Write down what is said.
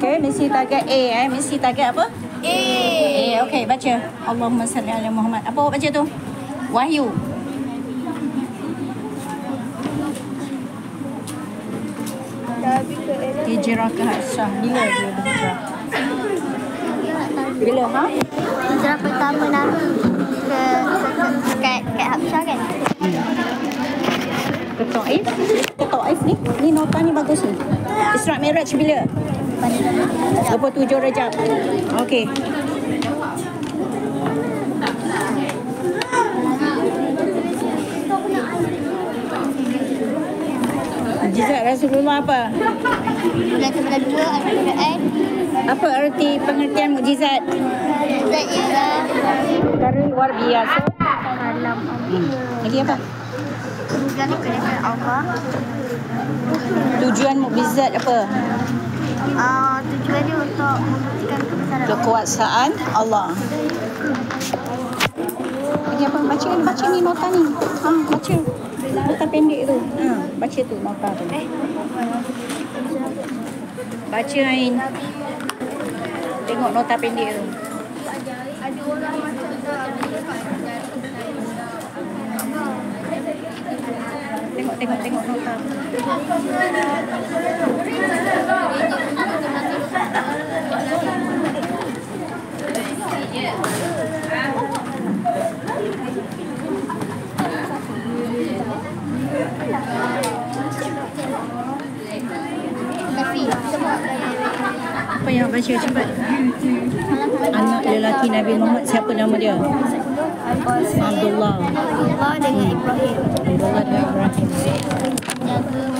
Okey, mesti target A Mesti target apa? A. Okey, baca. Allahumma salli ala Muhammad. Apa awak baca tu? Wahyu. Hijrah ke Habsyah. Bila dia berhijrah? Bila, ha? Hijrah pertama Nabi ke Habsyah kan? Ke Taif ni. Ni nota ni bagus ni. Isra Mi'raj bila? 27 Rajab. Okey. Mukjizat Rasulullah apa? Bulan ke-2 Al-Quran. Apa arti pengertian mukjizat? Mukjizat ialah Perkara luar biasa. kalam Lagi apa? menunggangi kerajaan Allah. Tujuan mukjizat apa? Tujuannya untuk membuktikan kebesaran Kekuasaan Allah. Lagi apa? Baca ni nota ni. Baca. Nota pendek tu. Baca tu nota tu. Baca Ain. Tengok nota pendek tu. Tengok nota. Apa yang baca cepat? Anak lelaki Nabi Muhammad, siapa nama dia? Abdullah. Allah dengan Ibrahim. Abdullah dan Ibrahim. Menjaga